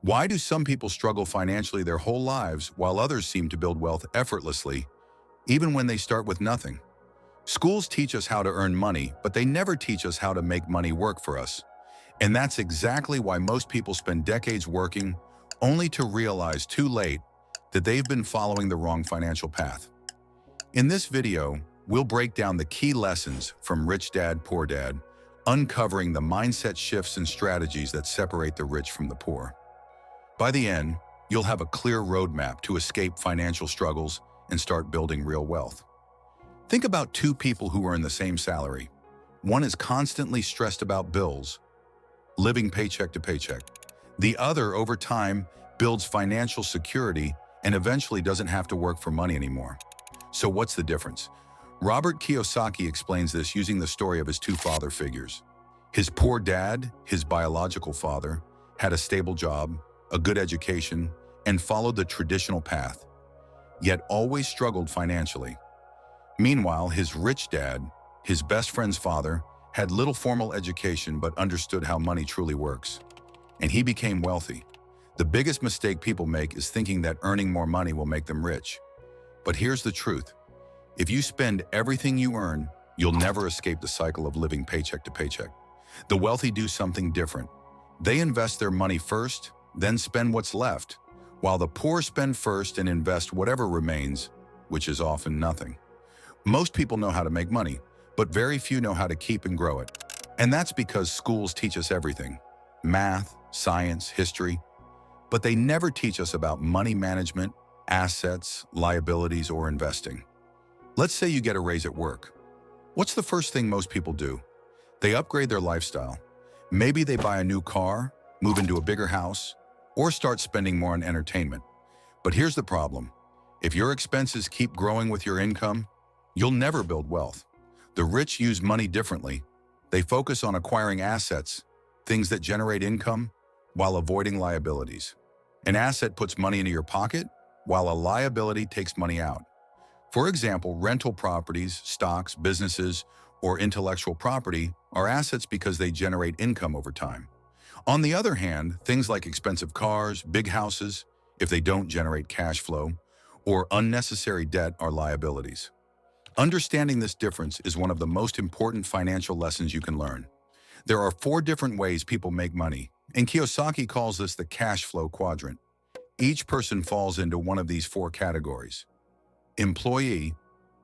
Why do some people struggle financially their whole lives while others seem to build wealth effortlessly, even when they start with nothing? Schools teach us how to earn money, but they never teach us how to make money work for us. And that's exactly why most people spend decades working, only to realize too late that they've been following the wrong financial path. In this video, we'll break down the key lessons from Rich Dad, Poor Dad, uncovering the mindset shifts and strategies that separate the rich from the poor. By the end, you'll have a clear roadmap to escape financial struggles and start building real wealth. Think about two people who earn the same salary. One is constantly stressed about bills, living paycheck to paycheck. The other, over time, builds financial security and eventually doesn't have to work for money anymore. So what's the difference? Robert Kiyosaki explains this using the story of his two father figures. His poor dad, his biological father, had a stable job, a good education, and followed the traditional path, yet always struggled financially. Meanwhile, his rich dad, his best friend's father, had little formal education but understood how money truly works, and he became wealthy. The biggest mistake people make is thinking that earning more money will make them rich. But here's the truth. If you spend everything you earn, you'll never escape the cycle of living paycheck to paycheck. The wealthy do something different. They invest their money first, then spend what's left, while the poor spend first and invest whatever remains, which is often nothing. Most people know how to make money, but very few know how to keep and grow it. And that's because schools teach us everything: math, science, history, but they never teach us about money management, assets, liabilities, or investing. Let's say you get a raise at work. What's the first thing most people do? They upgrade their lifestyle. Maybe they buy a new car, move into a bigger house, or start spending more on entertainment. But here's the problem. If your expenses keep growing with your income, you'll never build wealth. The rich use money differently. They focus on acquiring assets, things that generate income, while avoiding liabilities. An asset puts money into your pocket, while a liability takes money out. For example, rental properties, stocks, businesses, or intellectual property are assets because they generate income over time. On the other hand, things like expensive cars, big houses, if they don't generate cash flow, or unnecessary debt are liabilities. Understanding this difference is one of the most important financial lessons you can learn. There are 4 different ways people make money, and Kiyosaki calls this the cash flow quadrant. Each person falls into one of these 4 categories. Employee,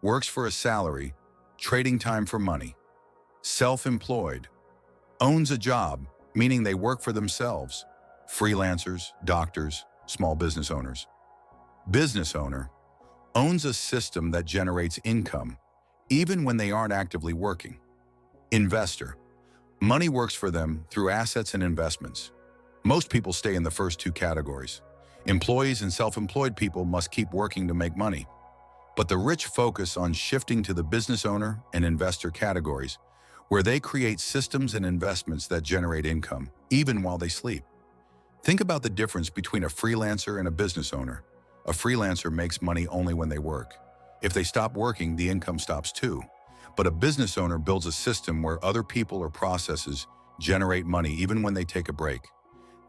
works for a salary, trading time for money. Self-employed, owns a job, meaning they work for themselves. Freelancers, doctors, small business owners. Business owner, owns a system that generates income, even when they aren't actively working. Investor, money works for them through assets and investments. Most people stay in the first 2 categories. Employees and self-employed people must keep working to make money. But the rich focus on shifting to the business owner and investor categories, where they create systems and investments that generate income, even while they sleep. Think about the difference between a freelancer and a business owner. A freelancer makes money only when they work. If they stop working, the income stops too. But a business owner builds a system where other people or processes generate money even when they take a break.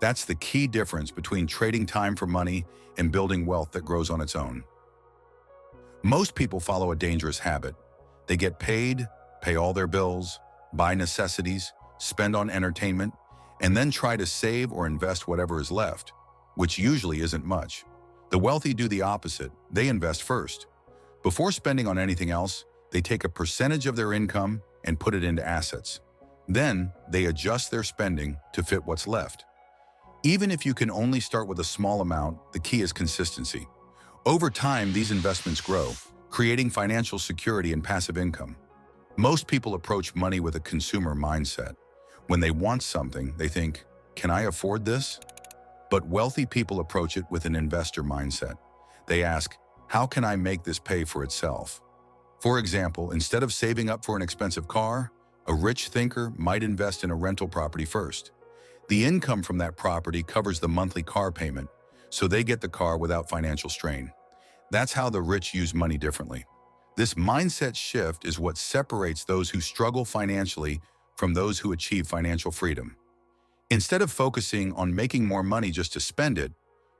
That's the key difference between trading time for money and building wealth that grows on its own. Most people follow a dangerous habit. They get paid, pay all their bills, buy necessities, spend on entertainment, and then try to save or invest whatever is left, which usually isn't much. The wealthy do the opposite. They invest first. Before spending on anything else, they take a percentage of their income and put it into assets. Then, they adjust their spending to fit what's left. Even if you can only start with a small amount, the key is consistency. Over time, these investments grow, creating financial security and passive income. Most people approach money with a consumer mindset. When they want something, they think, "Can I afford this?" But wealthy people approach it with an investor mindset. They ask, "How can I make this pay for itself?" For example, instead of saving up for an expensive car, a rich thinker might invest in a rental property first. The income from that property covers the monthly car payment, so they get the car without financial strain. That's how the rich use money differently. This mindset shift is what separates those who struggle financially from those who achieve financial freedom. Instead of focusing on making more money just to spend it,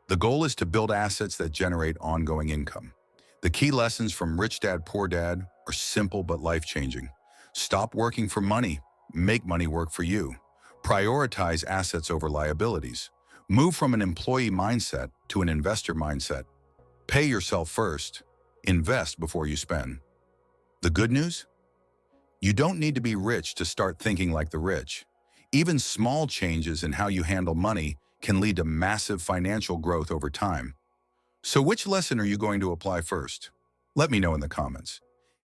the goal is to build assets that generate ongoing income. The key lessons from Rich Dad, Poor Dad are simple but life-changing. Stop working for money. Make money work for you. Prioritize assets over liabilities. Move from an employee mindset to an investor mindset. Pay yourself first. Invest before you spend. The good news? You don't need to be rich to start thinking like the rich. Even small changes in how you handle money can lead to massive financial growth over time. So which lesson are you going to apply first? Let me know in the comments.